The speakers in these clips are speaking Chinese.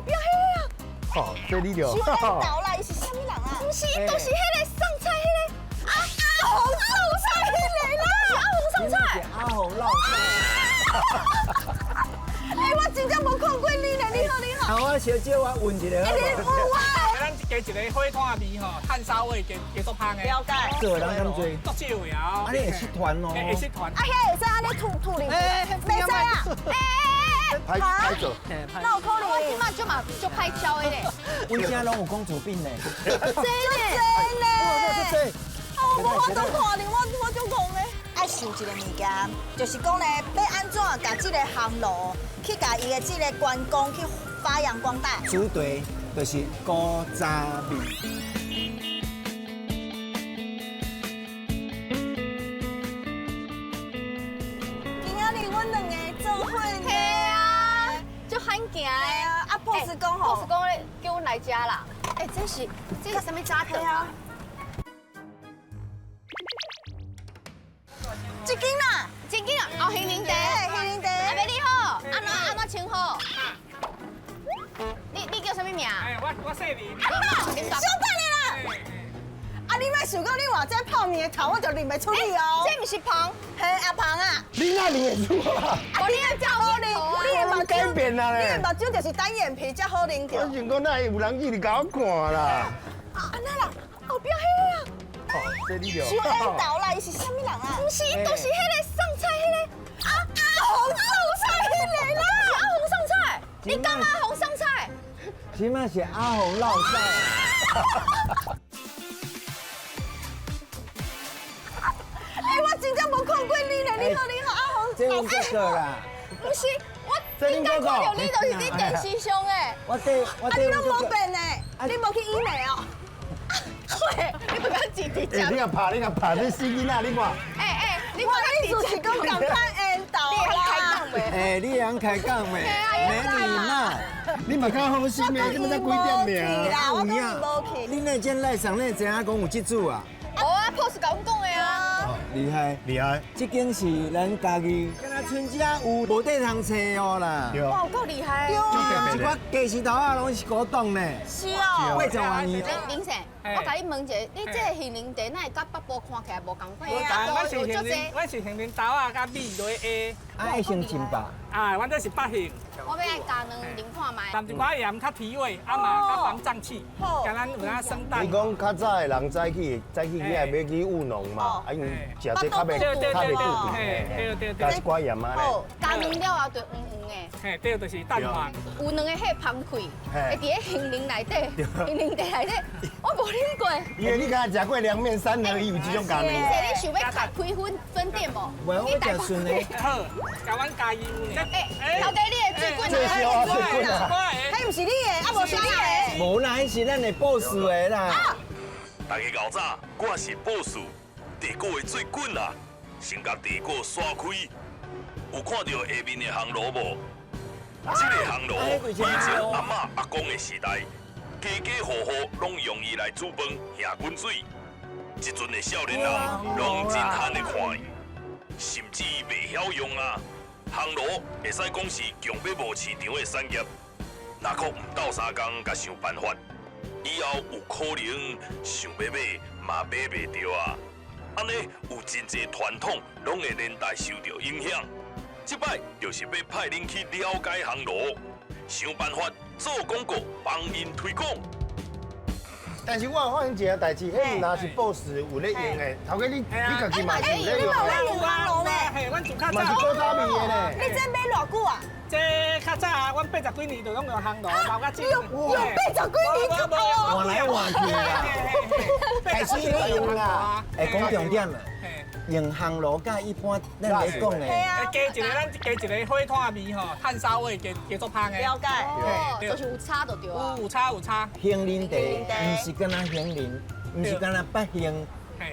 边迄个啊！哦，这你了。是咱岛啦，伊是啥物人啊？不是，伊就是迄个送菜迄个阿红送菜迄个啦，是阿红送菜。阿红烙菜。哎，我真正无看过你呢，你好你好。我小姐我闻一下。你有啊？咱加一个火炭味吼，炭烧味加足香的。了解。做人咁多。足少的啊。啊，你会失团哦。会失团。啊，遐会使安尼吐哩？袂使啊！拍走。那有可能。我即马就拍照的咧。温家拢有公主病呢。真呢？这。我无法度看你，我就讲咧。爱想一个物件，就是讲咧，要安怎甲这个烘炉去甲伊的这个关公去发扬光大。主题就是古早味。今仔日阮两个做伙呢。嘿啊，就罕行哎呀，啊 boss 讲吼，boss 讲咧叫阮来遮啦。哎，这是什么早顿啊？一斤啦，真紧啊！哦，杏仁茶，杏仁茶啊，美丽好，安怎称呼？你叫什么名？哎，我姓林。林小等你啦！啊，你莫想讲你话这泡面的头，我就认袂出你哦。这不是胖，嘿，阿胖啊！你那认会出啊？我你要叫我你你的目改变啦咧！你的目睭就是单眼皮才好认着。我想讲，那有人去你甲我看啦。啊，安那啦，后壁迄个啊。哦，这你了。是咱岛啦，伊是啥物人啊？不是，伊就是迄个送菜迄个阿红送菜迄个啦。是阿红送菜，你干嘛红送菜？起码是阿红烙菜。哎，我真正无看过你呢，你好你好，阿红。这阮哥哥啦。不是，我应该看到你就是你电视上诶。我对你拢无变呢？你无去医美哦？对，你不要自己哎，讲。你若拍，你死囡仔，你看。你我的意思是讲赶快缘投啦。哎，你会开讲没？没礼貌。你嘛较好心的，今仔几点命啊？我讲无去。你那间赖上那怎样讲有这组啊？我啊 boss 甲阮讲的啊。厉害。厉害。这间是咱家己，敢若春家有无地通找哦啦。对。哇，有够厉害。一寡鸡丝头啊，拢是古董呢。是哦。 800万年。林生，我甲你问一下，你这个杏仁茶哪会甲北部看起来无共款？我是杏仁豆啊，甲米落下。啊，爱先真吧。啊，阮这是北杏。我要来加两啉看卖。淡一寡盐较提味，啊嘛较防胀气，甲咱有影生蛋。你讲较早的人早起起来要去务农嘛，啊因为食这较袂肚子，加一寡盐啊咧。加面了后就黄黄的。嘿，对，就是蛋黄。有两个迄芳开，会伫咧杏仁内底，杏仁茶内底，我无啉过。因为你敢食过凉面三合一有这种功能。林生，你想要开分店无？我食顺的。好，甲阮加油呢。头家你的水棍最小啊，水棍啊。迄毋是你的，啊无是你的。无啦，迄是咱的 boss 的啦。大家搞早，我是 boss，地锅的水滚啊，先甲地锅刷开。有看到下面的烘炉无？这个烘炉以前阿嬷阿公的时代，家家户户拢用伊来煮饭、下滚水。即阵的少年人拢真罕的看伊，甚至袂晓用啊。烘炉会使讲是强要无市场的产业，若可唔斗3工，甲想办法，以后有可能想要买嘛买袂着啊。安尼有真侪传统拢会连带受到影响。即摆就是要派恁去了解烘炉，想办法做广告，帮因推广。但是我有发现一件代志，迄若是 boss 有咧用的，头家你家己嘛是有咧用的，嘿，阮做较早。嘛是古早味的呢。你这买偌久啊？这较早啊，阮80几年就拢用烘炉，包甲这。用80几年哦。换来换去啦，开始咧用啦。哎，讲重点啦，用烘炉甲一般咱来讲的，加一个咱加一个火炭味吼，炭烧味加足香的。了解。哦，就是有差就对啊。有差有差。杏仁茶毋是敢若杏仁，毋是敢若北杏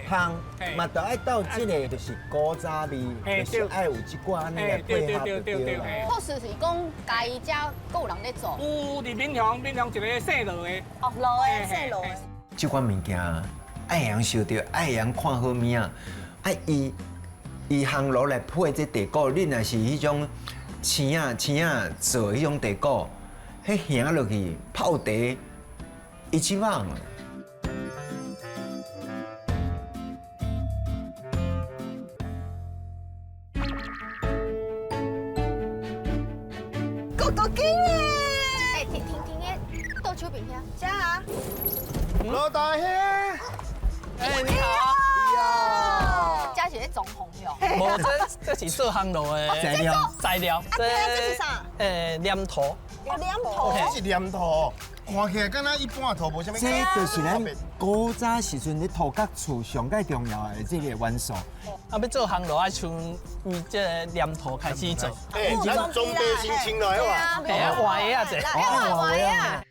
香，嘛都爱到这个就是古早味，就是爱有一寡安尼来配合就对啦。boss 是讲家己遮够人咧做。有伫闽阳一个姓罗的。哦，路的姓路的。这款物件爱人受着，爱人看好物啊，啊伊烘炉来配这地锅，你若是迄种青啊做迄种地锅。迄行落去泡茶1万啊。够紧耶！哎，停耶，倒手边遐。这啊，老大兄，哎，你好。加是咧装潢哟。无，这是做烘炉的材料，材料。这是啥？黏土。黏土。这是黏土，看起来敢若一般的土，无啥物。这就是咱古早时阵咧土角厝上介重要的这个元素。啊，要做烘炉爱从这个黏土开始做。哎，咱装备先清来哇。哎呀，换的啊这。换的啊。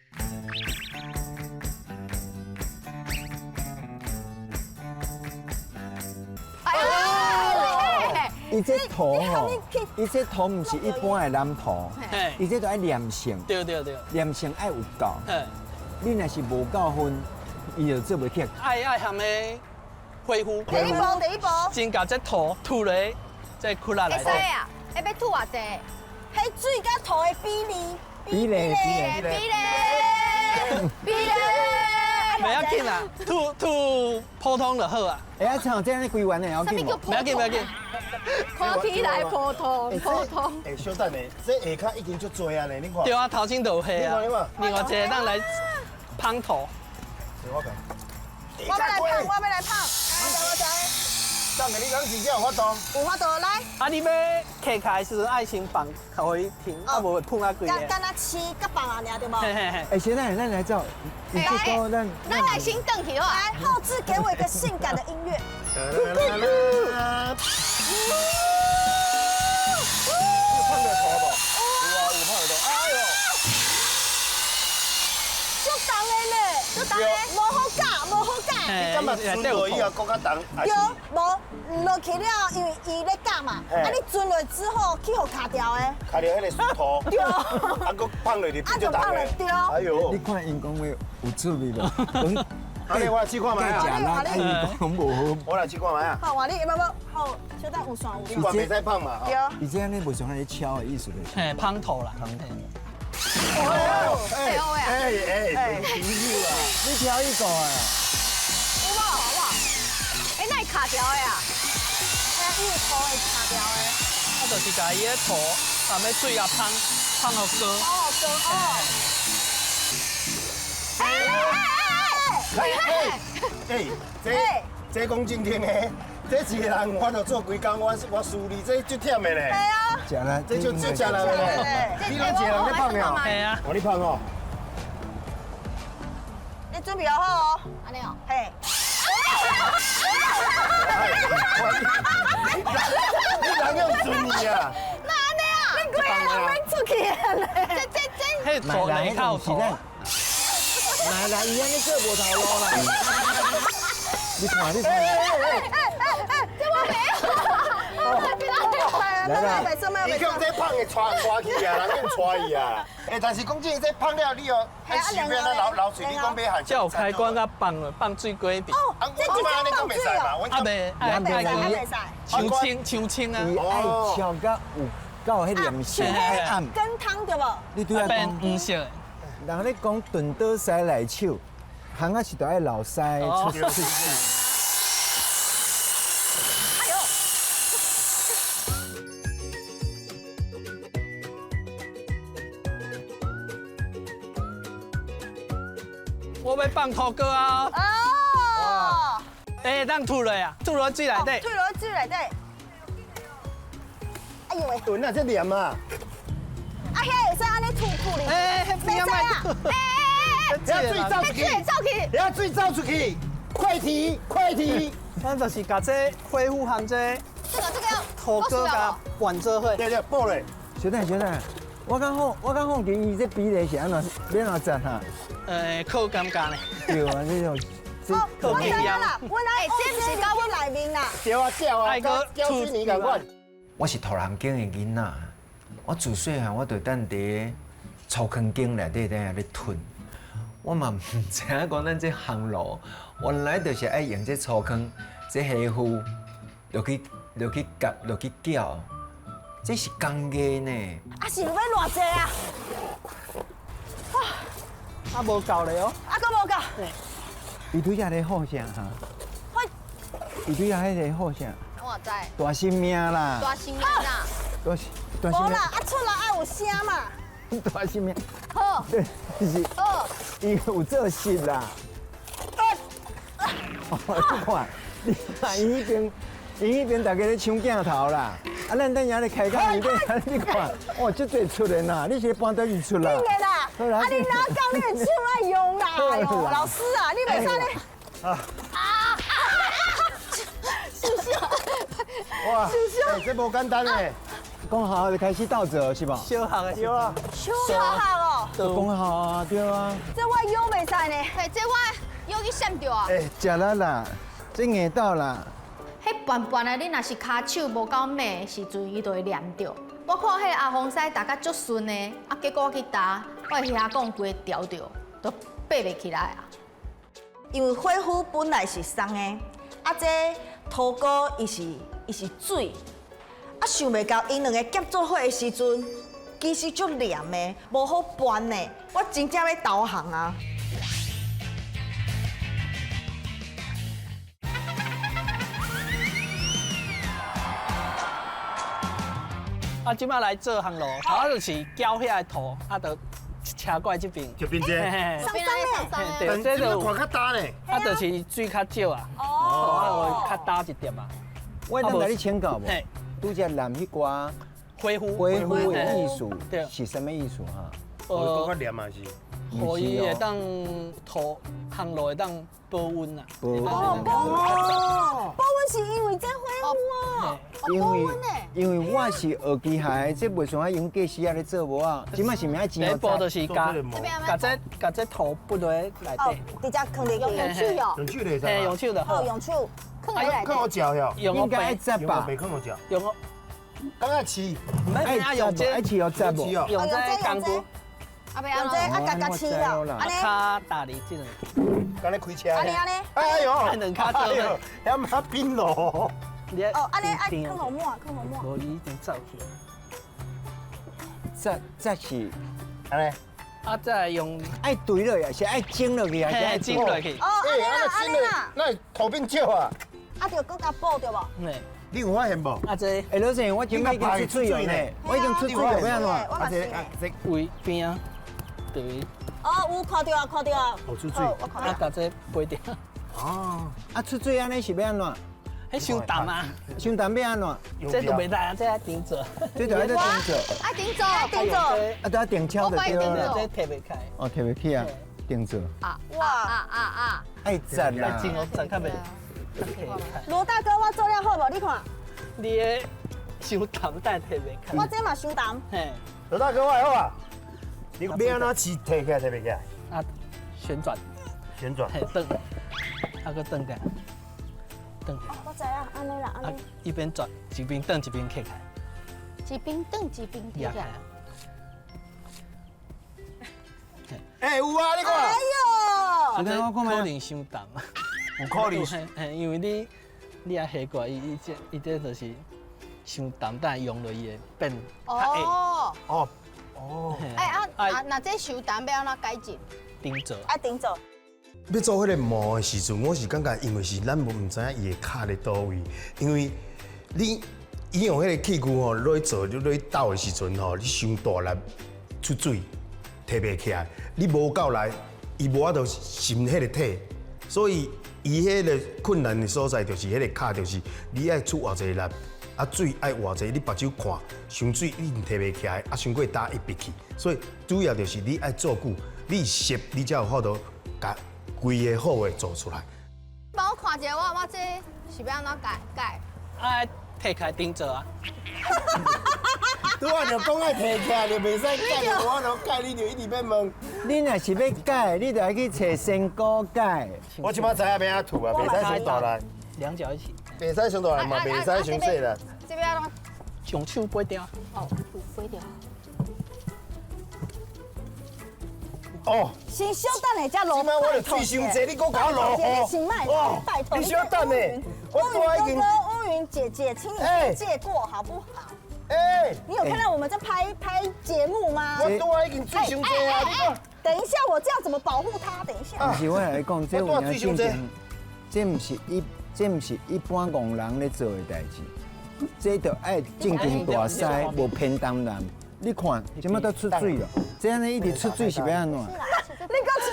伊这土吼，伊这土唔是一般的蓝土，伊这都爱黏性，对，黏性爱有够。嘿，你若是无够分，伊就做袂起。爱含的恢复。第一步，先把这土吐落，再哭下来。会使啊，要吐偌济？迄水甲土的比例。不要紧啦，吐普通就好啊。哎呀，像这样的规完的要紧无？不要紧。看起来普通。哎，小等下，这下骹已经足多啊呢，你看。对啊，头先就有黑啊。另外一个咱来芳土。我讲。我要来烫。我知。当下你讲真正有法度。有法度来。啊，你要客开时爱先放，互伊停，啊无会碰啊贵干那吃甲放啊，尔对无？嘿。哎，现在咱来照，你这个咱来先转去好啊。来，后置给我一个性感的音乐。有碰到头无？有啊，有碰到。哎呦！足重的呢，无好教。你干嘛存落以后搁较重？对，无落去了，因为伊咧教嘛，啊你存落之后去互卡掉的。卡掉迄个石头。对。啊，搁放落去变足重的。对。哎呦！你看因讲话有趣味无？啊，你我来试看卖啊。食咱爱伊讲无好。我来试看卖啊。好，话你不，好，小等有线有线。你管袂使放嘛？对。伊这样咧无像咧敲的意思就是。嘿，芳土啦。对哦呀。哎，朋友啊！你挑一个啊？有无？哎，那卡掉的啊？因为土会卡掉的。啊，就是甲伊个土，含要水啊芳好高。这讲正经的，这一个人我著做规工，我梳理这足忝的咧。对啊。食啦，这就食人的咧。你咱一个人咧放了？嘿啊。我你放哦。你准备好哦。安尼哦。嘿。你人要准你啊！那安尼啊？你几个人要出去啊咧？迄土内靠土。来，伊安尼做无头路啦。你看，这我没有。来，伊叫这胖的带去啊，人叫带伊啊。哎，但是讲真，这胖了你哦，还是免咱流水，你讲买限。才有开关甲放水果边。啊，我即摆安尼讲袂使嘛，我啊袂，呛青啊。伊爱敲到有够迄黏性，爱暗。羹汤对无？你对啊变黄色的。人咧讲炖倒西来手，行啊是都爱老西出水。哎呦！我要放土哥啊！哦。哎，当吐了呀，吐落水内底。吐落水内底。哎呦喂！炖啊，这黏啊！啊，遐会使安尼吐哩？哎，不要卖！遐水走出去！遐水走出去！快提！咱就是把这恢复含这土哥甲拌做伙。对，补嘞。小等，我讲放给伊这比例是安怎整哈？靠感觉呢。对啊，这种我知影啦，我来，这不是到我内面啦。对啊，叫水泥共款。我是土人间的囡仔，我自细汉我就等伫草坑间内底咧吞。我嘛唔知影讲咱这烘炉，原来就是爱用这草坑、这下腐落去夹、落去搅，这是工艺呢。啊，是要偌济啊？啊无够了哦。啊，搁无够。伊对遐个好啥哈？伊对遐迄个好啥？我知，大新命啦，大新娘啦，大新命，无啦，啊出来爱有声嘛。大新命，好，对，是好，伊有做事啦。哦，你看，你看伊迄边大家咧抢镜头啦，啊，咱等下咧开讲伊咧，你看，哇，这最出的呐，你是搬倒去出啦？应该啦，好啦啊你哪讲你的手爱用啦？哎呦，老师啊，你袂使咧。哇，这无简单诶。讲好就开始倒做是吧？小学的时候，啊，手好好哦，讲好啊，对啊。这我腰袂使呢。嘿，这我又去闪着啊！食啦啦，这硬到啦。迄笨笨的，你若是骹手无够猛的时阵，伊就会黏着。我看迄阿峰师大家足顺的，啊，结果我去打，我遐讲规调着，都爬袂起来啊。因为火虎本来是松的，啊这土哥伊是水，啊想袂到因两个结做伙的时阵，其实足黏的，无好搬的，我真正要投降啊！啊，即摆来做行路，头啊就是搅遐个土，啊，就车过来这边。就变这，上边来上山对，但这就这个看较大呢。啊，就是水较少啊，哦啊，会较大一点啊。我能甲你请教无嘿？拄只南迄歌恢复恢复的艺术对是什么艺术哈？我讲较黏嘛是。互伊会当土行路会当保温啊。保温哦，保温，保温是因为这火虎哦。因为我是学机械，这袂算爱用计时啊咧做无啊，即摆是名爱第一钱步就是加做这个模甲这土不落内哦底，，直接放进去。用手哦，用手来嘿，用噻。手就好哦，，用手放在内看我底。脚哟，用应该爱背，折吧？用我背看我脚，用我，刚刚吃，唔免爱用这折无？爱去要折无？哦。用这钢骨，啊，不要用这咯，啊，甲起了，安尼，卡大力这种，刚才开车。安尼。哎呦，按两卡做哎呦，要马冰咯。你哦，安尼爱定放落满，放落满。无伊已经走去，折是安尼。啊，再用爱对落呀，是爱蒸落去还是爱嘿蒸落去，哦，安尼啦，安尼啦，那头变少啊！啊，着搁甲补着无？嘿，你有发现无？啊这哎，老师，我今摆已经出水了呢，我已经出水了，要安怎？我嘛是呢。这位边啊，对，哦，有看到啊，看到啊。哦出水好我看到。啊甲这背掉，哦，啊，出水安尼是要安怎？迄伤淡啊，伤淡要安怎？这就袂来啊，这要顶着，这就爱在顶着，爱顶走，顶着。啊，都要顶敲就对了。这摕袂开，哦，摕袂起啊，顶着，啊啊！爱折啦。真哦，真较袂摕袂开，罗大哥，我做了好无？你看，你的伤淡但摕袂开，我这嘛伤淡。嘿，罗大哥，我好啊。你要安怎起提起来，提袂起来？啊旋转，旋转。嘿转，啊个转起，转起，我知啊，安尼啦，啊安尼。一边转一边转一边起开，一边转一边起压开来。。哎，有啊，你看。哎呦，你看我看可卖，能伤淡啊。有可能。嘿，因为你啊下过伊这就是伤淡，但用落伊会变较矮，哦，哦哦。哎啊，那这手淡要安怎改进？顶着。爱顶着。要做迄个模的时阵，我是感觉，因为是咱无唔知影伊的卡在倒位，因为你伊用迄个器具吼，落去做落去斗的时阵吼，你伤大力出水，提袂起来，你无够力，伊无法度沉迄个体，所以伊迄个困难的所在就是迄个卡，就是你爱出偌济力，啊水爱偌济，你目睭看伤水你提袂起来，啊伤过大一闭去，所以主要就是你爱做久，你熟你才有法度甲规个好的做出来。帮我看一下，我这是要安怎改？啊，摕开顶着啊！拄仔就讲爱提起来，就袂使改，我若改你就一直要问。你若是要改，你就要去找仙姑改。我即摆知影要安吐啊，袂使上大力，两脚一起，袂使上大力嘛，袂使上细力。这边要安怎？用手背掉。哦，飞掉。哦，先小等下才落。即摆我就水伤济，你搁甲我落你先卖哦拜托。你需要等呢，我拄仔已经乌云哥哥、乌云姐姐，请你借过好不好？哎，你有看到我们在拍节目吗？我拄仔已经水伤济啊，你讲。等一下，我这样怎么保护它？等一下。但是我来讲，这有影正经，这不是一般戆人咧做的代志，这就爱正经大师，无偏袒人。你看，即摆都出水了，这样一直出水是要安怎？你给我出！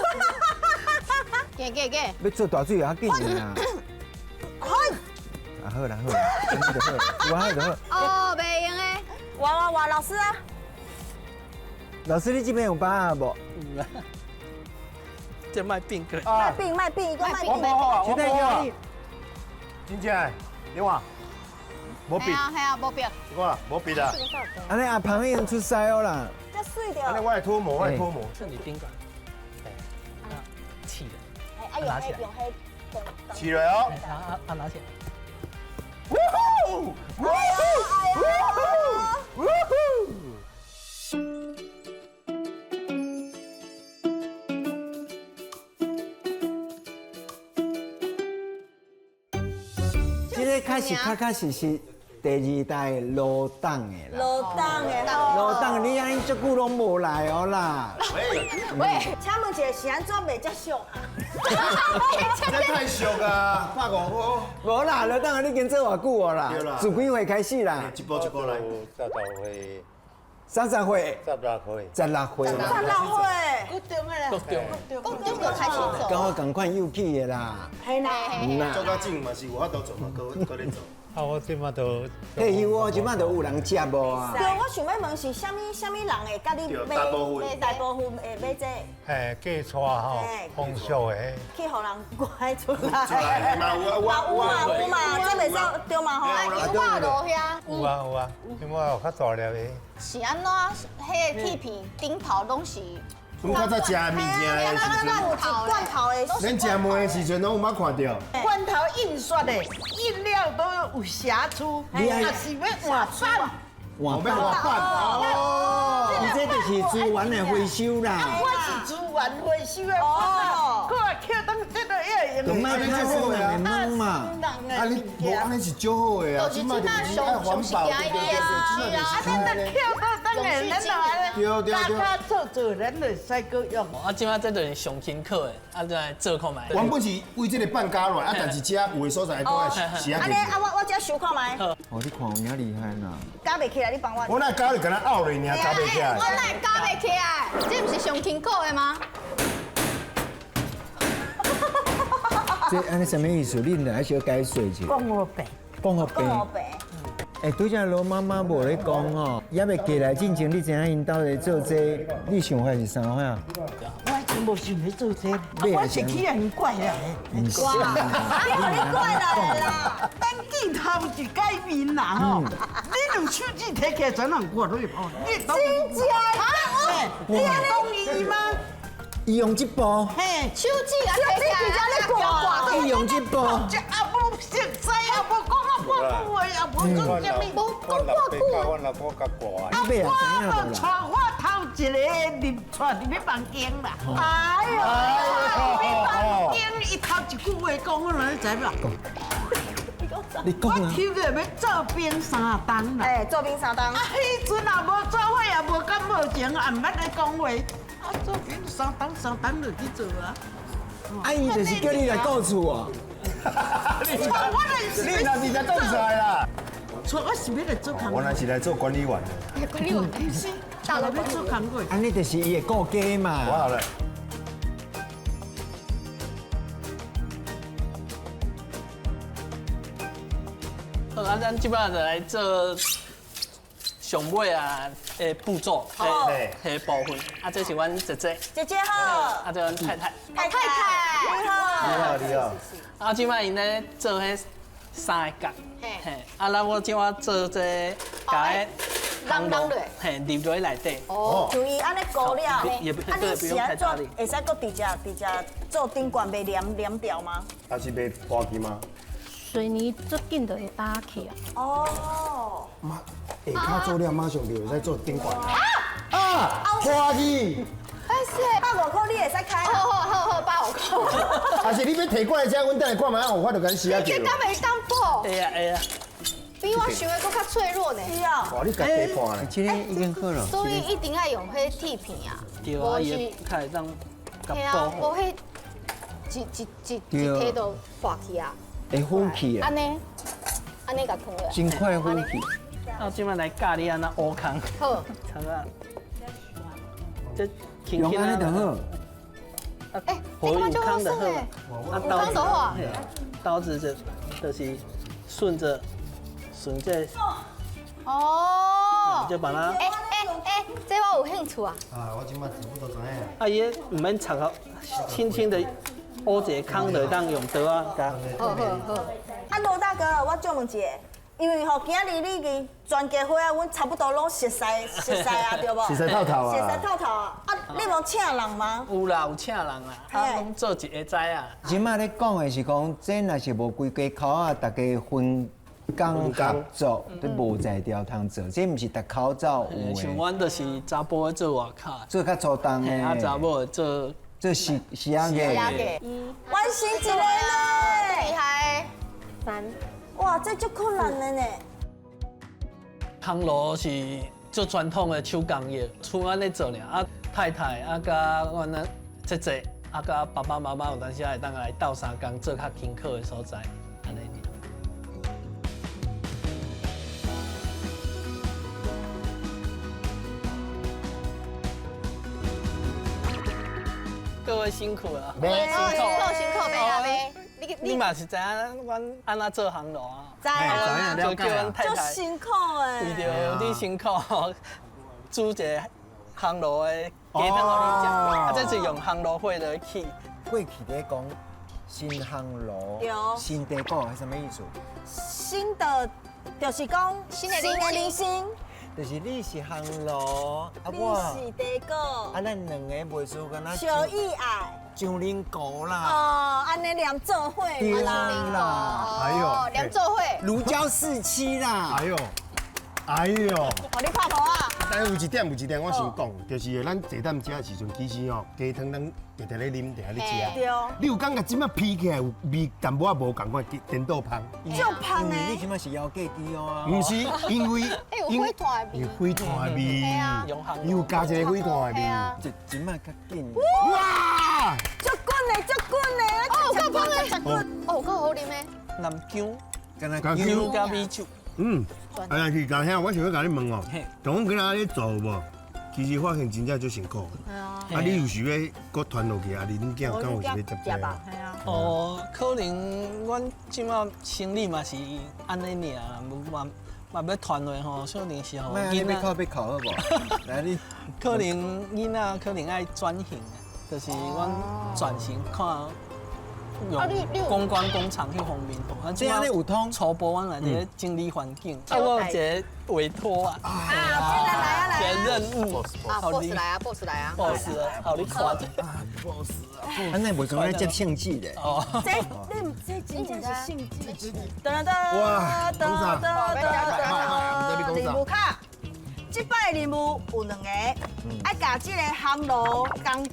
给，要做大水较紧的啦。啊好啦，真的就好，有啊就好。哦，袂用诶。哇，老师啊！老师，你这边有把握无？有啊，这卖饼个。卖饼，一个卖饼。现在要你真正，你看，无笔，系啊，无病。你看无笔啦。安尼阿鹏已经出师哦啦。这碎掉。安尼我来脱模，我来脱模。这里宾馆，气的，哎，用黑。起来哦！拿起来。这个开始确实第二代罗档的啦。罗档的罗档，你安尼足久拢无来哦啦。喂，请问一下是安怎袂接受啊？这太俗啊！拍5步，无啦，罗档，你已经做偌久啊啦对啦？自几岁开始啦？一步一步来。 30岁、 16岁。 16岁啦。 16岁，公中就开始跟做。我同款幼气的啦。系啦。做到整嘛是有法度做嘛，搁咧做。啊，我即马都退休哦，即摆都有人接无啊？对，我想要问是啥物人会甲你对大部分大部分会买这嫁娶吼，风俗的，去互人拐出出来来。嘛有嘛，这袂使对嘛吼？油画路遐，有啊，因为我有较大粒的。是安怎？迄个铁片顶头拢是。阮较早食物件的时阵，有一罐头的，咱食糜的时阵拢有捌看到。罐头印刷的印料都有瑕疵，你爱也是要换版。换版，哦，你这就是资源的回收啦。我是资源回收的款，我也捡当这个也就卖拍死人的懵嘛。啊你无安尼是足好的啊，即摆就是爱环保，对对对，即摆就是咱就捡到当然咱就对大家做人就使够用。啊，即摆这就是上轻课的，啊，再做看卖。原本是为这个办家乱，啊，但是遮有的所在都爱是啊安尼啊，我只收看卖，哦，你看有影厉害呐。加袂起来，你帮我。我那家就跟他拗咧，尔加袂起来。我哪加袂起来？这不是上轻课的吗？这安尼什么意思？你还是要改水去。讲我白，讲我讲我白。白，拄则罗妈妈无咧讲哦，也袂过来进前，你知影因兜咧做这，你想法是啥啊？我以前无想要做这，我是去人怪来的。唔是啊，啦，你过来啦。等镜头一改面啦吼，你用手机摕起来怎能过去跑？你懂？真假？你懂伊吗？伊用这部，嘿。手机啊，挂伊用这部，这也无熟悉，也无讲啊半句话，也无讲什么。无讲挂久。你袂也知影无啦？带我头一个入带入去房间啦。哎呦，入去房间，伊头一句话讲，我哪知啦？我你讲啊？抽个要做冰三冬啦。哎，做冰沙当。啊，迄阵也无做伙，也无敢无情，也毋捌咧讲话。啊，做冰三冬就去做啊。啊，伊就是叫你来告诉我。我来你那是在讲出来啦。我是要来做工我那是来做管理员的。管理员，大陆要做工过。安尼就是伊的顾家我嘛。好了。好，啊，咱即摆就来做上尾啊的步骤，迄部分。啊，这是阮姐姐，姐姐好，啊，这阮太太。太太你好。你好。啊，即摆因咧做迄三个角，嘿，啊，咱我即摆做这甲迄扔落嘿，入落内底。哦，像伊安尼高了，也不啊，你对不用是安怎太大力会使搁直接做顶管袂黏掉吗？还是要破去吗？水泥最紧就会打起啊。哦，妈，下骹做了马上就会使做顶管。啊！破去！但是150块你会使开啊？好，85块。还是你要摕过来遮，阮等下看卖，有法度甲你试下这敢袂当破？会啊会啊，比我想的搁较脆弱呢。是哦，哇，你家己破咧，这个已经好了。所以一定要用迄铁片啊，对啊，伊较会当甲嘿啊，保护。无迄一体都化去啊，会呼气啊，安尼甲放落来，真快呼气。到即摆来教你安那乌空，好，参啊，这轻用轻安尼就好。哎，这个就好算诶，啊有空的话，刀子就是顺这哦，就把它哎，这我有兴趣啊，啊，我即马全部都知影。啊伊唔免插好，轻轻的挖一个坑就当用刀啊，甲好。啊，罗大哥，我再问一下，因为吼今日你个全家伙啊，阮差不多拢熟悉啊，对无？熟悉透透啊熟悉透透啊！啊，你无请人吗？有啦，有请人啦，啊拢做一个知啊。即马咧讲的是讲，这若是无规家口啊，大家分工合作，都无在调通做，这毋是逐口走有像诶，阮就是查甫的做外口，做较粗重嘿啊查诶，某的做做是啊压个，给完成一个厉呢！害，哇，这足困难的呢。烘炉是做传统的手工业，厝安尼做尔。啊，太太啊，甲阮啊姐姐啊，甲爸爸妈妈有当时会当来斗相共，做较轻巧的所在，安尼。各位辛苦了，辛苦，别啦别，你嘛是知影阮安怎做烘炉啊？知啊，就叫阮太足太。辛苦诶。为着你辛苦，煮一个烘炉的鸡汤互你食，啊，这是用烘炉火来起。过去咧讲新烘炉对、新地锅是什么意思？新的就是讲新的人生，就是你是烘炉，啊你我，是地果啊，咱两个袂输干那小意爱。上恁锅啦，哦，安尼连做伙对啦。啦，哎呦两做会，如胶似漆啦。哎呦，哎呦！互你拍婆啊！但有一点，我先讲，就是咱坐等吃的时阵，其实吼，鸡汤咱直直咧啉，直直咧食。对，你有感觉即摆披起来有味淡薄仔无共款，颠倒香。足香因为你的。即马是要计机哦。毋是因为有火团的味有火团的味，用烘有加一个火团的嘿啊味。即马较紧。哇！足滚的，足滚的。哦，够香的，哦，够好啉的，南姜、敢若姜姜加米酒，哎呀，是家兄，我想要甲你问哦嘿，从阮今仔咧做无？其实发现真正足辛苦的。啊，你有时要搁传落去，啊，你囝敢有是要接济吗？系啊。哦，可能阮即马生理嘛是安尼尔，嘛要传落吼，可能是吼卖安尼囡仔，要考好无？来你可能囡仔可能爱转型，就是阮转型看你有用公关工厂迄方面吼，啊这样你有通初步阮来个经理环境，啊我有一个委托啊，来一个任务，啊，boss 来啊，boss 来啊， boss，好你看者。安尼袂总咧接性质咧。哦，这真正是性质。哇讲啥任务卡，这摆的任务有两个，爱甲这个烘炉工厂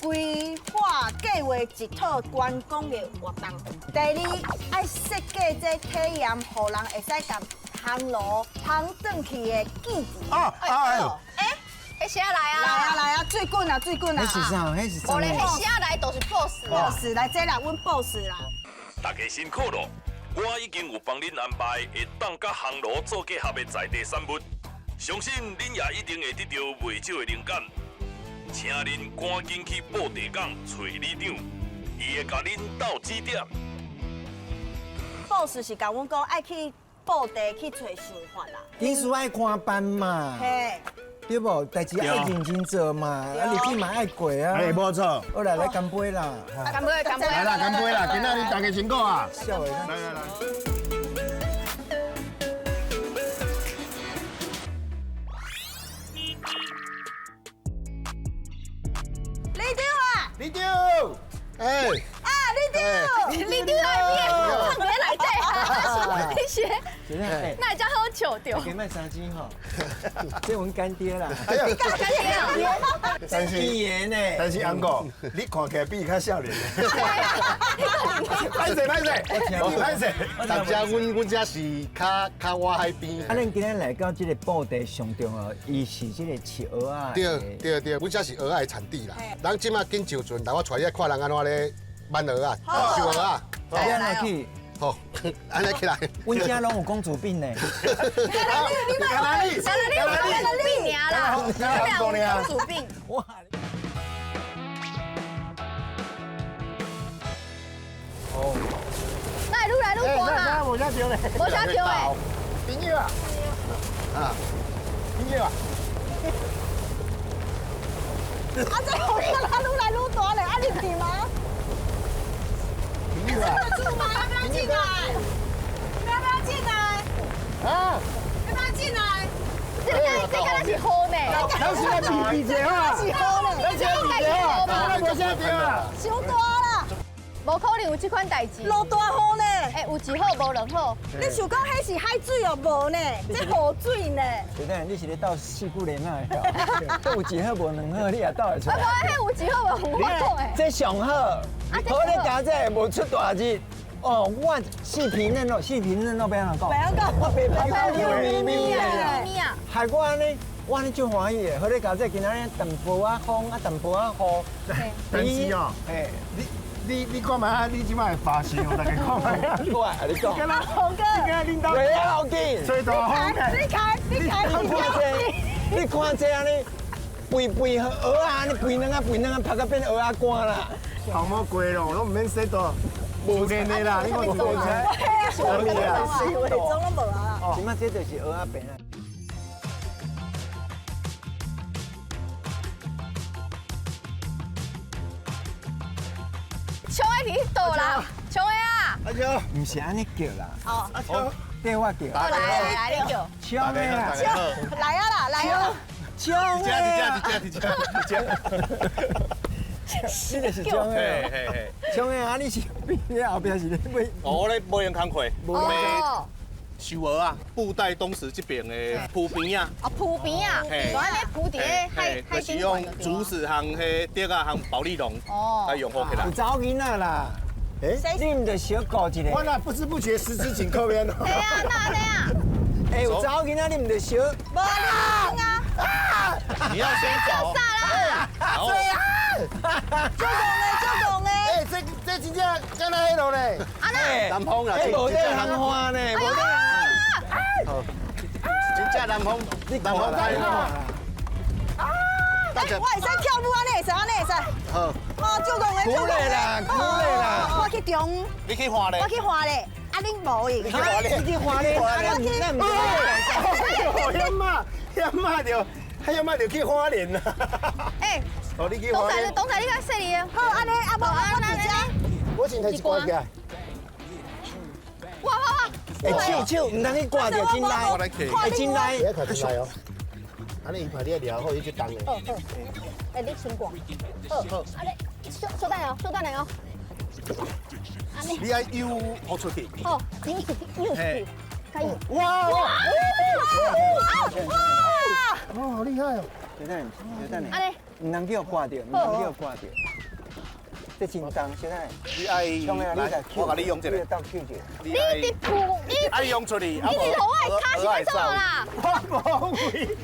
规划计划一套观光的活动。第二，爱设计这体验，互人会使甲烘炉烘转去的记忆。哎呦！迄写来啊，来啊，最滚啊，最滚啊！迄是啥？迄是啥无咧，迄写来都是 boss 啊。 boss 来这啦，阮 boss 啦。大家辛苦咯！我已经有帮恁安排会当甲烘炉做结合的在地产物，相信恁也一定会得到袂少的灵感。请恁赶紧去布地港找里长，伊会甲恁斗指点。 boss 是甲阮讲爱去布地去找想法啦。艺术爱看班嘛，嘿，对无？代志爱认真做嘛，啊，日子嘛爱过啊。哎，无错。好啦，来干杯啦！干杯，干杯！来啦，干杯啦！今仔日大家辛苦啊！笑的。来来来。李长啊，李长，哎，啊，你丢来面，别来对，你学，那叫喝酒丢。给卖三斤哈，这阮干爹啦。哎呀，干爹但是一言呢，但是安哥，你看起来比伊较少年。歹势，大家阮遮是较外海边。啊，咱今日来到这个布袋上重要，伊是这个饲蚵仔。对，阮遮是蚵仔的产地啦。咱即马紧上船，来我带你看人安怎咧焖蚵仔、烧蚵仔。你安怎去？好，安尼起来。阮家拢有公主病呢。病娘啦，公主病。哇！哦，那愈来愈大啊！无啥丢咧，无啥丢诶。朋友啊，朋友啊。啊，这好看啦，愈来愈大嘞，啊，你去吗？朋友啊，住吗？要不要进来？要不要进来？啊，要不要进来？这敢是好呢？咱是来比者啊，是好嘞，咱是来比者啊，咱无啥丢啊。伤大啦，无可能有这款代志。落大雨呢。有一好无两好。你想讲迄是海水哦？无呢，这雨水呢。对等你是咧斗四姑莲啊？都有一好无两好，你也斗会出来。迄有一好无我讲诶。这上好，好咧家这无出大日。哦，我四皮嫩肉，四皮嫩肉要安怎讲？不要讲，我白白咪咪咪的，啊！害我安尼，我安尼足欢喜的。好咧家这今仔日淡薄仔风啊，淡薄仔雨。但是哦，哎，你看嘛，你即摆的发型，大家看嘛。我啊，你讲。红哥，你看恁兜袂要紧。吹大风你开，你看这安尼，肥蚵仔安尼肥两啊，拍到变蚵仔干啦。头毛过咯，拢唔免洗大，无见的啦，你看做起来，我你啊，伪装拢无啊。即摆这就是蚵仔饼啊。冲诶去倒啦，冲诶啊！阿秋，唔是安尼叫啦，哦，阿秋，对我叫。来你叫。枪的啦，来啊啦，来啊！枪的啦。你你就是枪的。枪的啊，你是你后边是咧买？我咧买样工课，哦。收蚵啊，布袋东石这边的铺边啊，哦，铺边啊，就安尼铺伫咧海就是用竹子和迄竹啊和保利龙来用好起来有。查某囡仔啦，你唔得小顾一我下。那不知不觉十指紧扣边哦。对啊，那这样。有查某囡仔你唔得小。无你啊！你要先走。好。做讲诶，哎，这真正敢若迄落咧。啊那。南风啊，无得行花呢，无得。真正南风，南风太好。我会使跳舞，安尼会使，安尼会使。好，哦，做讲诶，鼓励啦，鼓励啦。我去中，你去画咧我。去画咧，啊恁无去。你去花莲，那唔要骂着去花莲啦。哎，哦，你去东花莲。仔东仔，你较细哩。好，安尼啊无我直接。我先抬一挂起来。哇！手唔通去挂着真来，会真来。不要看出来哦。安尼伊拍你聊好，伊就当的。哎，你先挂。好，安尼，稍等哦，稍等来哦。安尼，你要悠好出去。好，右出去，右出去，可以。哇！哇！哦，好厉害哦。等下，安尼，唔通叫我挂着，唔通叫我挂着。这真重，小弟。你爱冲啊！你来，我甲你用一个。倒扣者。你伫铺，爱用出去。你伫头我卡是要做啦？我无位。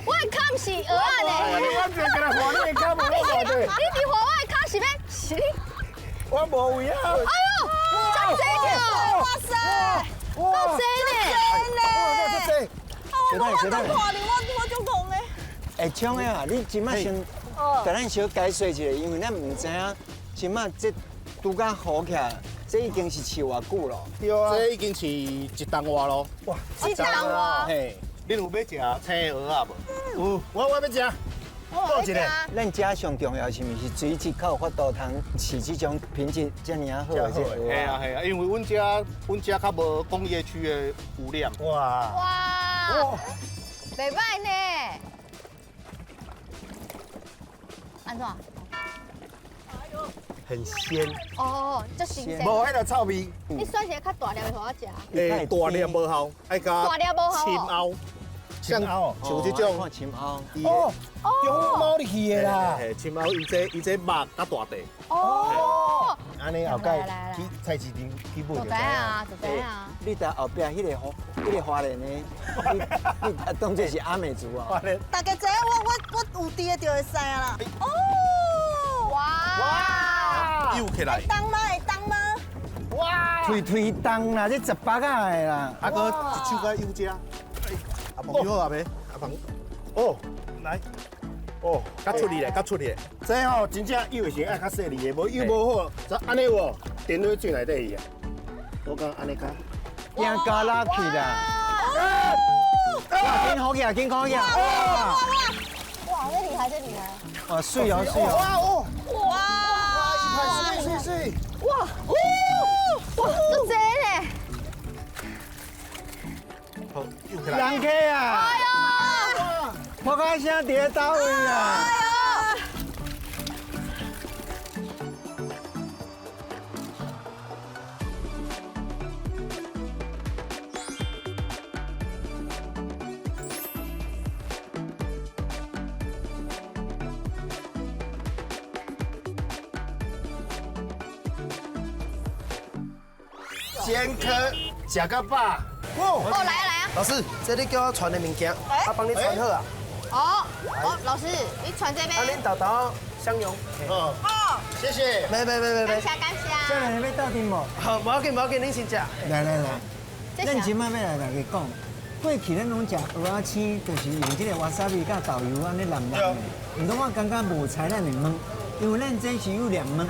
我的卡是蚵仔呢。我这个来画你的卡无我对。你伫画我的卡是要是？我无位啊。哎呦，真济呢！哇塞，够济呢！小弟，我就讲诶。会冲的啊！你今麦先，甲咱小解说一下，因为咱唔知影，今麦这拄甲好起来，这已经是饲偌久咯。对啊，这已经是一冬外咯。哇，一冬哇！嘿，你有要食青蚵仔无？有，我要食。报一个。咱家上重要是毋是水质较有法度通饲这种品质遮尔啊好的这蚵系啊系啊，因为阮遮较无工业区的污染。哇！哇，袂歹呢。安怎？很鲜，哦，足新鲜。无迄个臭味。你选一个较大粒的给我食。大粒无效，爱加大粒无效哦青蒿，青蒿像这种看青蒿，哦，中猫入去的啦。嘿，青蒿伊这肉较大地，哦，安尼后盖去菜市场去买就知就知啊，就知啊。你搭后壁迄个花莲的，你当作是阿美族啊。大家知影我有滴的就会使啊啦。哦，哇！又起来，当吗？会当吗？推重啦，这18个的啦。啊哥一手甲油炸，阿鹏好啊没？阿鹏，哦，来，哦，较出力咧，较出力。这吼真正油是爱较细腻的，无油无好，则安尼有电落水内底去啊。我讲安尼加。惊加拉去啦！哇，紧好起来，紧好起来！哇，哇，这厉害，这厉害！哇，水哦，水哦！哇哦！哇！水！哇！哇！足济咧！好，又起来。人客啊！哎呀！破开声伫咧倒位啊！煎壳食到饱。哦，来啊来啊！老师，这你叫我传的物件，我帮你传好啊。哦，老师，你传这边。啊，恁豆豆相拥。哦，谢谢。没，感谢感谢。这两个要斗阵无？好，无要紧，恁先食。来，这咱即摆要来大家讲，过去咱拢食蚵仔青，就是用这个 wasabi 甲豆油安尼淋淋的。唔通我感觉无采咱的焖，因为咱这是有凉焖，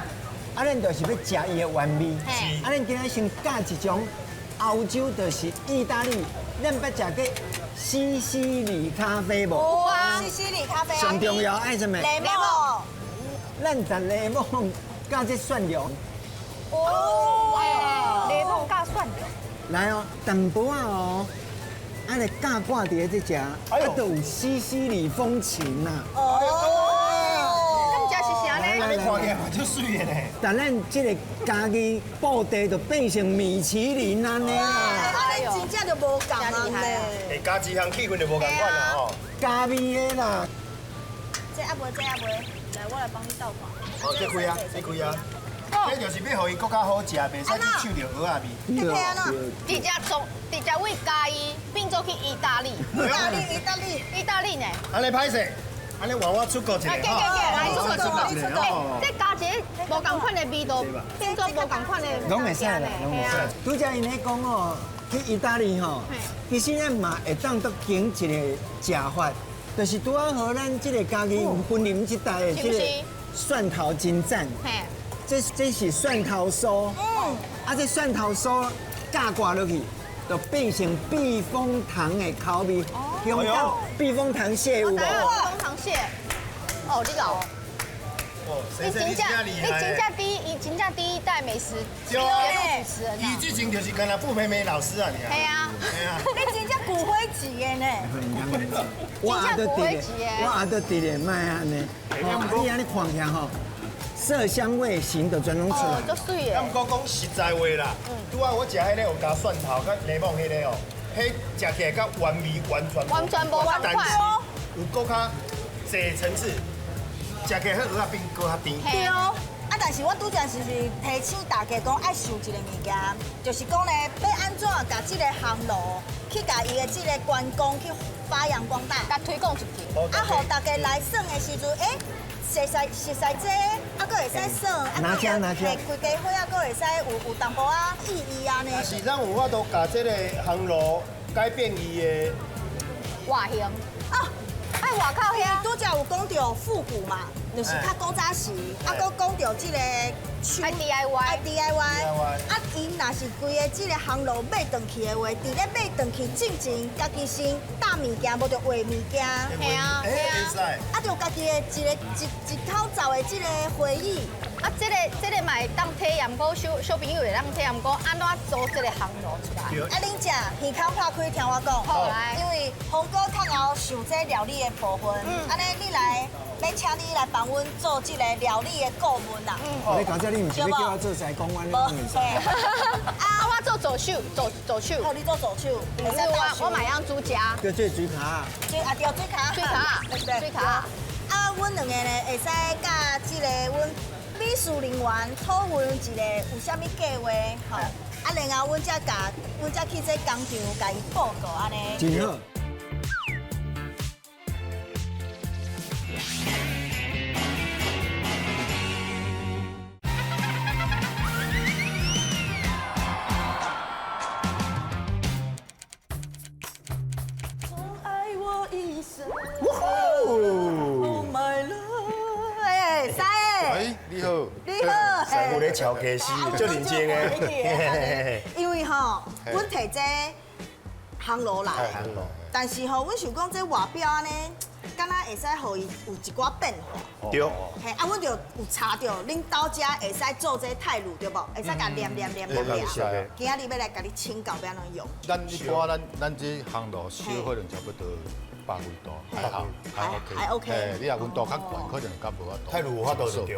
啊，咱就是要食伊的原味。啊，咱今仔先教一种欧洲，就是意大利，咱捌食过西西里咖啡无？哇，西西里咖啡啊。上重要爱什么？雷梦。咱食雷梦加这蒜蓉。哇！雷梦加蒜蓉。来哦，淡薄仔哦，安尼架挂伫这食，啊，都有西西里风情呐。咱食是啥呢？你看起来嘛就水的呢。但咱这个家己布地就变成米其林安尼啦，啊，你真正就无共啊咧。会加一项气氛就无共款啦吼。加味的啦。这还袂，来，我来帮你倒看。哦，这开啊，这开啊。这就是要互伊更加好食，袂使去抢着蚵仔味。这配安怎？直接为加伊变做去意大利。意大利呢？安尼歹势，安尼换我出国一下来这加一个无共款的味道，变做无共款的。拢会使啦，拢会使。拄则因咧讲哦，去意大利吼，其实咱嘛会当得经一个食法，就是拄啊和咱这个家己婚姻这代的这个蒜头金盏。这是蒜头酥，啊，这蒜头酥架挂落去，就变成避风塘的口味。用到避风塘蟹有无？避风塘蟹，哦，你老。你真正第一代美食节目主持人伊之前就是跟他傅培梅老师啊，你啊。系啊。你真正骨灰级的呢。我阿都伫咧，卖安尼。你安尼看起来吼。色香味型的全拢出来。足水的。啊，不过讲实在话啦，拄啊我食迄个有加蒜头、甲柠檬迄个哦，迄食起来甲原味完全无同款。有搁较济层次，食起来迄蚵仔饼搁较甜。对哦。啊，但是我拄则是提醒大家讲爱想一个物件，就是讲咧要安怎甲这个航路去甲伊的这个观光去发扬光大，甲推广出去。啊，互大家来耍的时阵，熟悉这，啊，搁会使耍，啊，拿家，规家伙啊，搁会使有淡薄啊意义啊呢。但是咱有法度甲这个航路改变伊的外形啊，爱外口遐。拄则有讲到复古嘛，就是较古早时，啊，搁讲到这个爱 DIY，啊，伊若是规个这个航路买转去的话，伫咧买转去之前，家己先搭物件，无着画物件。系啊，会使。啊，着家己的一口罩的这个回忆，啊，这个嘛会当体验过，小朋友会当体验过安怎做这个烘炉出来。啊，恁食耳孔拍开，听我讲。好来。因为红哥较后想这料理的部分，安尼你来，要请你来帮阮做这个料理的顾问啦。你刚才你唔是要叫我做西公湾的东西？啊，我做左手，左手。好，你做左手。可是我买样猪夹。叫这水卡。啊，对，水卡。水卡。啊，阮两个呢会使甲这个阮美术人员讨论一个有啥物计划，吼。啊，然后阮才去这工厂甲伊报告安尼。真好。爱我一生。Oh my love， 哎，使诶。你好。你好。师傅咧敲鸡丝，足认真诶。因为吼，阮摕这烘炉来，但是吼，阮想讲这外表安尼，敢若会使互伊有一寡变化。对。嘿，啊，阮就有查到恁兜遮会使做这泰乳对无？会使甲黏。今仔日要来甲你请教要安怎用。咱一般咱这烘炉烧可能差不多100几度，还好，还 OK。你若温度较悬，可能较无法度。太有法度就对。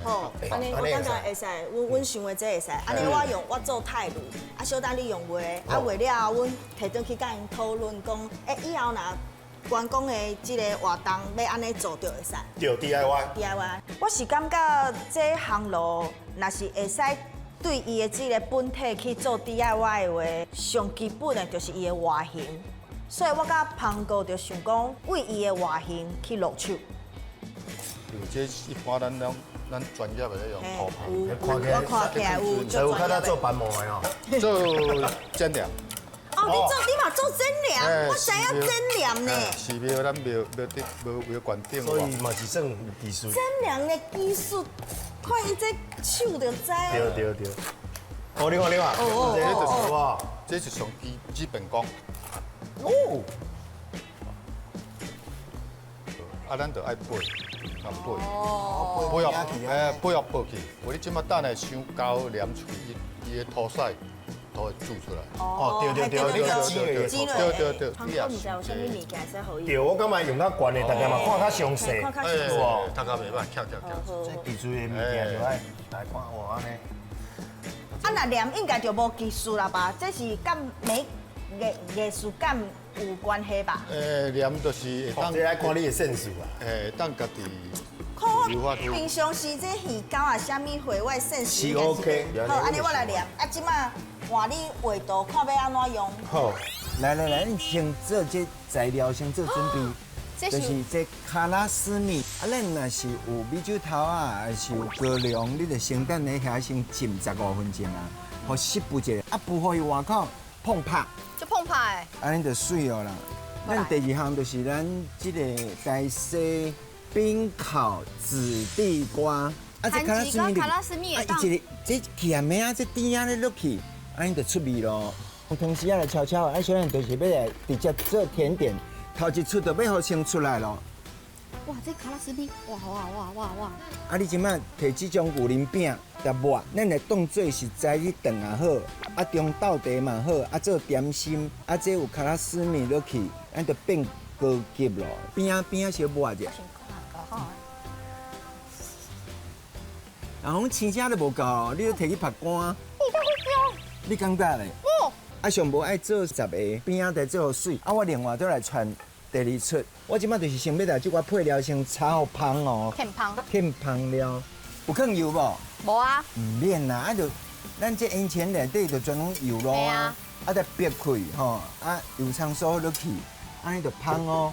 好，安尼我感觉会使，阮想的这会使。安尼我做泰乳，啊，小等你用画，啊画了后，阮摕转去甲因讨论讲，以后若员工的这个活动要安尼做就会使。对 DIY。我是感觉这烘炉若是会使对伊的这个本体去做 DIY 的话，上基本的就是伊的外形。所以我甲胖哥就想讲，为伊的外形去落手。有这一般咱专业的用涂我看起来有有看他做板模的哦。做剪梁。哦，你嘛做剪梁，我知影剪梁呢。寺庙咱庙馆顶。所以嘛是算有技术。剪梁的技术，看伊这手就知。对。哦，你看，这就是哇，这是上基本功。哦。啊，咱就爱背，背要背去。我你即马等下香膏黏出伊的涂色，都会煮出来。哦，对，对。胖哥唔知有啥物物件使互伊？对，我感觉用较悬的，大家嘛看较详细，大家袂歹，翘。这技术的物件就爱来看我安尼。啊，那黏应该就无技术啦吧？这是甲艺术感有关系吧？黏就是当这爱看你的sense啊。当家己。平常时这鱼膏啊，啥物货我sense是 OK。好，安尼我来黏。啊，即马换你画图，看要安怎用。好，来，你先做这材料，先做准备。就是这卡拉斯米，啊，咱若是有米酒头啊，还是有高粱，你就先等咧遐先浸15分钟啊，互湿布者，啊，不互伊外口碰拍。就碰拍。安尼就水哦啦。咱第二项就是咱这个台西冰烤紫地瓜，啊，这卡拉斯米，啊，伊一个这甜的啊，这甜啊咧落去，安尼就出味咯。同时啊来悄悄，啊，小人就是要来直接做甜点，头一出就要好先出来咯。哇，这卡拉斯米，哇！啊，你即摆摕这种牛奶饼搭抹，咱的当做是早日炖也好，啊中豆茶嘛好，啊做点心，啊这有卡拉斯米落去，咱就变高级咯。边啊小抹者。然后青椒都无够，你都摕去拍干。你感觉咧？啊，上无爱做10个，边仔再做水。啊，我另外再来传第二出。我即摆就是先要来即个配料先炒芳哦。欠芳料，有放油无？无啊。唔免啦，啊就咱这烟钱内底就全拢油咯啊，啊再煸开吼，啊油葱酥落去，安尼就芳哦。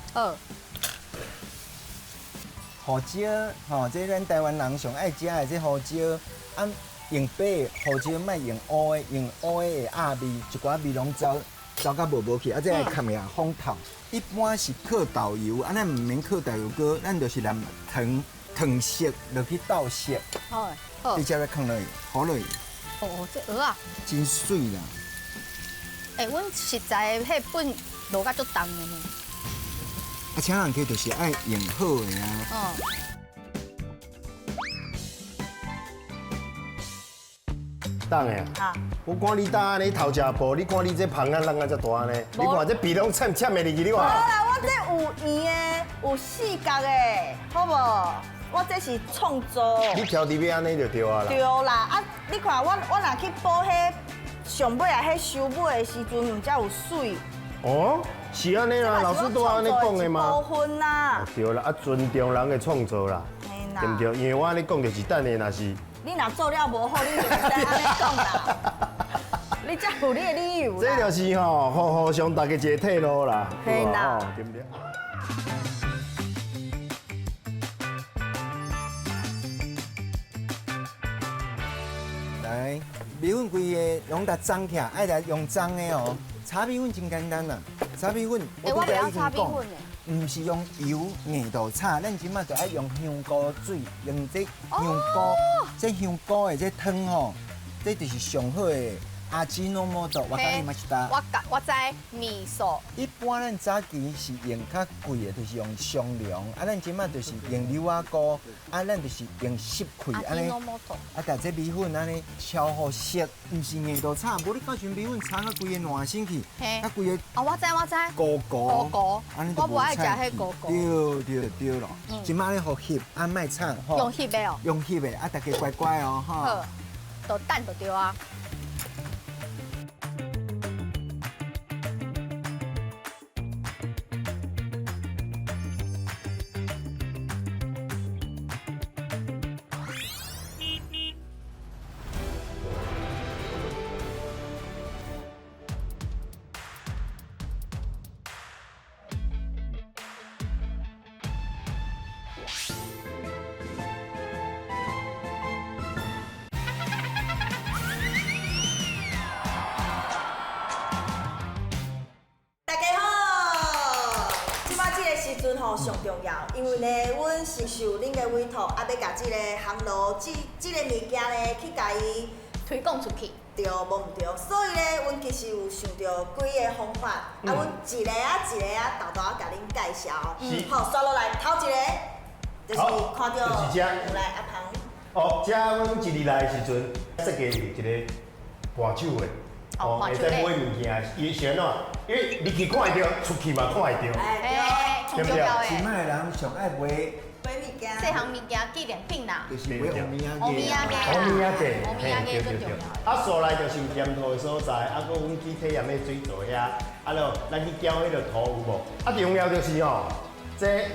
胡椒吼，这咱台湾人上爱食的这胡椒，啊用白的胡椒，莫用乌的，用乌的会压味，一寡味拢走到无去，啊这来砍下风头。一般是靠豆油，啊咱唔免靠豆油膏，咱就是拿糖色落去倒色，你才来放落去，好落去。哦，这蚵啊，真水啦！阮实在迄本落甲足重的呢。啊，请人客就是爱用好的啊。当的啊。哈，我看你搭安尼头食步，你看你这胖啊人啊遮大安尼，你看这鼻拢忝忝的入去，你好看。啦，我这有圆的，有四角的，好无？我这是创作。你挑伫要安尼就对啊啦。对啦，啊，你看我若去补迄上尾啊，迄收尾的时阵，唔才有水。哦，是安尼啦，老师都安尼讲的嘛。部分啦。对啦，啊，尊重人的创作啦，嘿啦对不对？因为我安尼讲就是等下若是。你若做了无好，你就袂使安尼讲啦。你才有你的理由啦。这就是吼，互相大家一个退路啦，嘿啦对不对？来，米粉规个拢甲装起来，爱来用装的哦。炒米粉真简单啦，炒米粉我不要炒米粉的。唔是用油硬度炒，咱即马就爱用香菇水，用这香菇，这香菇的这汤吼，这就是上好的阿基诺摩多，我甲你嘛是搭。我知味素。一般咱早期是用较贵的，就是用双良，啊，咱即马就是用牛仔菇，啊，咱就是用湿气安尼，啊，甲这米粉安尼炒好熟，唔是硬度炒，无你到时米粉炒到规个烂身去，啊，规个哦，我知，糊糊，安尼我不爱食迄糊糊。对咯，即马咧互翕，啊，莫炒吼。用翕的哦。用翕的，啊，大家乖乖哦，吼。好，就蛋就对啊。上重要，因为呢，阮是受恁的委托，啊，要甲这个烘炉这个物件呢，去甲伊推广出去。对，无唔对，所以呢，阮其实有想到几个方法，啊，阮一个啊豆豆甲恁介绍。好，刷落来，头一个就是看到就是有来阿芳。哦，遮阮一入来的时阵，设计一个伴手的。哦，会使买物件，伊是安怎？因为入去看会到，出去嘛看会到，对不对？即摆的人上爱买物件，细项物件纪念品啦，就是买欧米欧米亚给，欧米亚给最重要。啊，所来就是有盐土的所在，啊，搁阮去体验迄水槽遐，啊咯，咱去搅迄个土有无？啊，重要就是哦，这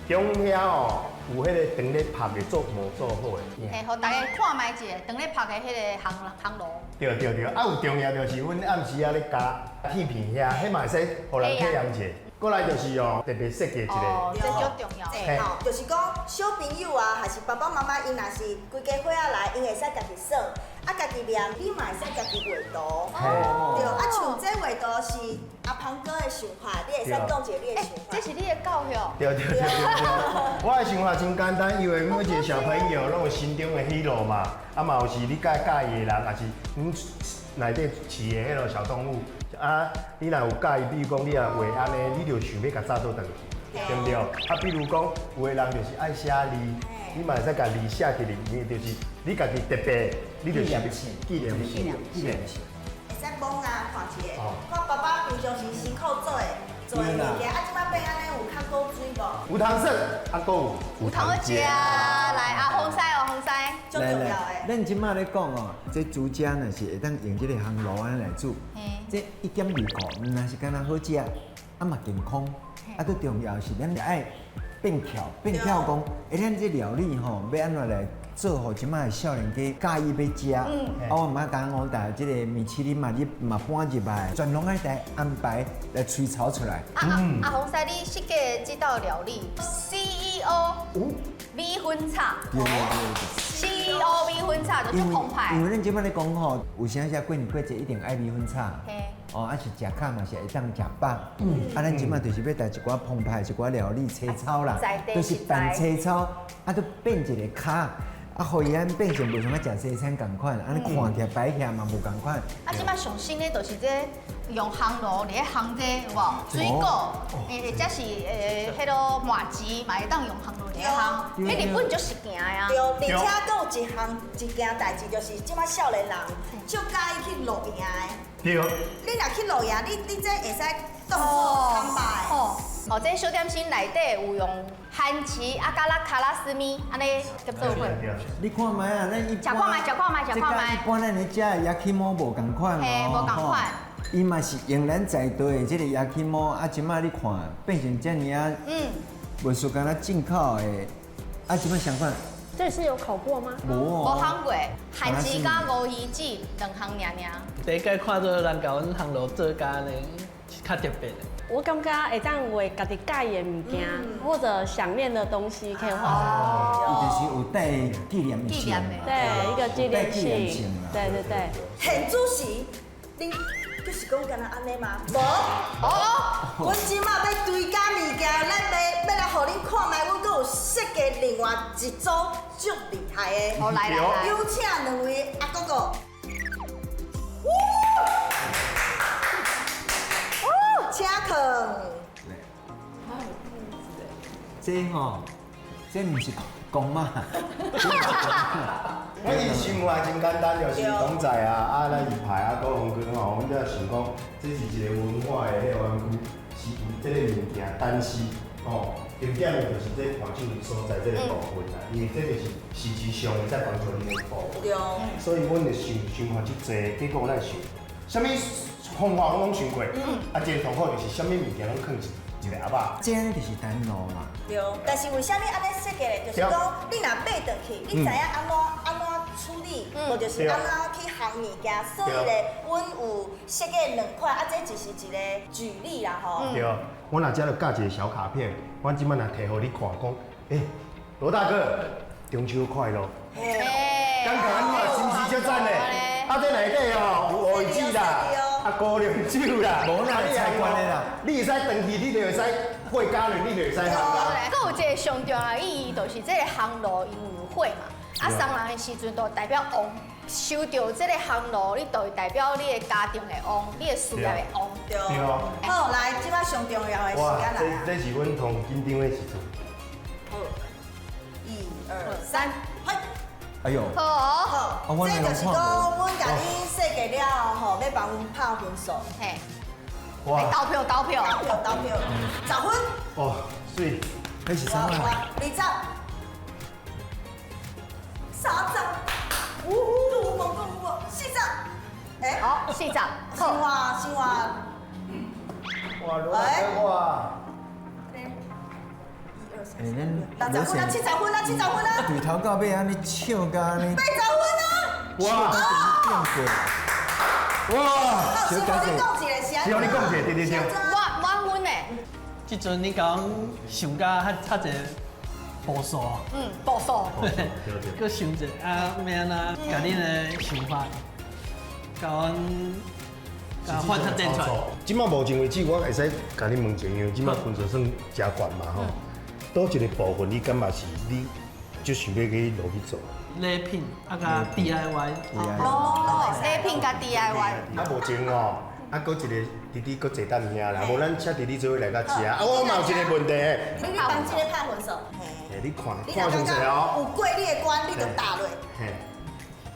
中遐哦。有迄个长咧拍的做无做好的，嘿，互大家看卖一下长咧拍的迄个烘炉。对，啊有重要就是阮暗时啊咧加铁片遐，迄嘛会使互人体验者。过来就是哦，特别设计一个，这足重要。嘿，吼，就是讲小朋友啊，还是爸爸妈妈，因若是规家伙仔来，因会使家己耍，啊家己念，你嘛会使家己画图。对，啊像这画图是阿芳哥的想法，你会使讲一个你的想法。这是你的教育。对。我的想法真简单，因为每一个小朋友拢有心中的hero嘛，啊嘛有是你介意的人，也是阮内底饲的迄落小动物。啊，你若有介意，比如讲你若画安尼，你就想要甲早倒转去，对不对？啊，比如讲有的人就是爱写字，你嘛会使甲字写起来，就是你家己特别，你就是纪念性。会使摸啊，看一下，看爸爸平常时辛苦做的物件，啊，即摆变安尼有较好水无？有通食，啊，搁有通食。来，啊，风塞哦，风塞，最重要的。咱即马咧讲哦，这煮食若是会当用这个烘炉安尼来煮，这一点味苦，毋但是干那好食，啊嘛健康，啊最重要是咱爱变巧讲，咱这料理吼要安怎来做，互即马的少年家介意要食。啊，我妈讲我打这个米其林嘛，你嘛搬入来，全拢爱来安排来吹炒出来。阿洪师，你设计这道料理 CEO 米粉炒。CEO 米粉炒就是澎湃。因为咱即摆咧讲吼，有啥过年过节一定爱米粉炒。哦，啊是食卡嘛是会当食饱。啊，咱即摆就是要带一寡澎湃、一寡料理、青草啦，就是拌青草，啊，都变一个卡。啊，互伊安变成袂像咱食西餐共款，安尼看起来摆起来嘛无共款。啊，即摆上新的就是这用烘炉，伫咧烘这有无？水果，或者是迄落麻糍，嘛会当用烘炉伫咧烘。迄日本足实行的啊。对，而且佫有一件代志，就是即摆少年人足介意去露营的。对。你若去露营，你这会使当做康拜。哦，这小点心内底有用番茄啊，加卡拉斯米安尼合作伙。你看卖啊，咱一般食看卖，食看卖，食看卖。一般咱咧食的焼き芋无共款嘿，无共款。伊嘛是用咱在地的这个焼き芋，啊，即摆你看变成这样啊，袂输敢若进口的，啊，即摆相款。这是有烤过吗？无无烘过，番茄加乌鱼子两项尔尔。第一届看到人甲阮烘炉做家呢，是较特别的。我感觉会当为家己介意的物件，或者想念的东西可以画上。伊就是有带纪念性，对，一个纪念性。对对对。现主席，恁就是讲敢若安尼吗？无。阮即马要追加物件，咱要来互恁看卖，阮阁有设计另外一组足厉害的。好来来来，有请两位阿哥哥。请客。这吼，这毋是公嘛？我伊生活真简单，就是公仔啊，咱鱼排啊，高雄卷吼，阮才想讲，这是一个文化的迄个湾区，是有这个物件，但是吼，重点的就是这环境所在这个部分啦，因为这个是实质上会在帮助你的部分。对。所以阮就想看即济，结果咱想，啥物方法我拢想过，啊，真上好就是啥物物件拢放一个盒仔。这样就是单路嘛。对，但是为啥物安尼设计咧？就是讲你若买倒去，你知影安怎处理，或就是安怎去烘物件，所以咧，阮有设计两款，啊，这只是一个举例啦吼。对，我若遮就教一个小卡片，我即摆若摕互你看，讲，罗大哥，中秋快乐。感觉安怎是毋是足赞嘞？啊，这内底哦有乌鱼子啦，啊高粱酒啦，无哪会菜关的啦？你会使长期，你就会使过家年，你就会使烘啦。佫有一个上重要的意义，就是这个烘炉因有火嘛，啊送人的时阵就代表旺，收到这个烘炉，你就会代表你的家庭的旺，你的事业的旺。对。好，来，即摆上重要的时间来啊！这是阮同紧张的时阵。好，1、2、3，嘿。哎呦。好。这就是讲，阮甲你设计了后，要帮阮拍分数。嘿。哇。投票。10分。哦，水，那是啥啊？20、30、都讲40。好，40。生活。哇，罗大哥哇。60分啊，70分啊，70分啊！对头到尾安尼唱甲安尼。80分啊！哇！是互你讲一个，是互你讲一个，对。满分呢？即阵你讲想甲较侪步数，步数。佮想者啊，要安怎甲恁的想法，甲阮发出展出来。即马目前为止，我会使甲你问一下，因为即马分数算真悬嘛吼。倒一个部分你感觉是你就想要去落去做？礼品啊，甲 DIY。礼品甲 DIY。啊，目前哦，啊，搁一个弟弟搁坐等兄啦，无咱请弟弟做伙来甲吃啊。啊，我嘛有一个问题。你帮这个拍分数。你看上侪哦。有过你的关，你就打落。嘿。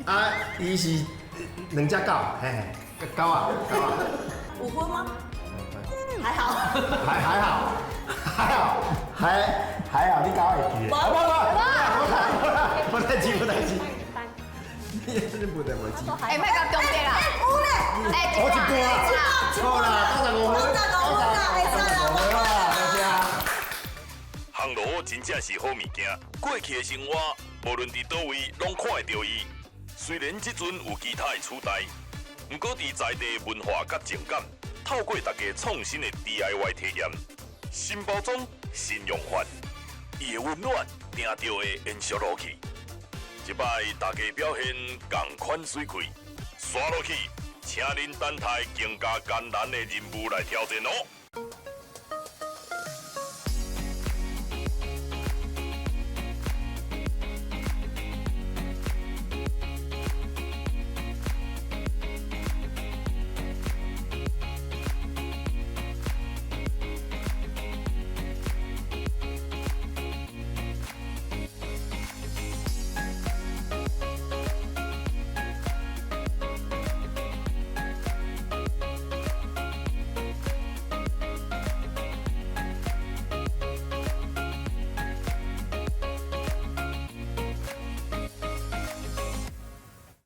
啊，伊是2只狗，嘿，狗啊。5分吗？还好。还好，你搞会记的。不代志。你也是不得不记。哎，莫甲中间啦。有咧。我一半。好啦，95分。会使啦，大家。烘炉真正是好物件，过去的生活，无论伫倒位，拢看会到伊。虽然即阵有其他的取代，不过伫在地文化甲情感，透过大家创新的 DIY 体验，新包装、新用法，伊的温暖定着会延续落去。即摆大家表现共款水开，刷落去，请恁等待更加艰难的任务来挑战哦。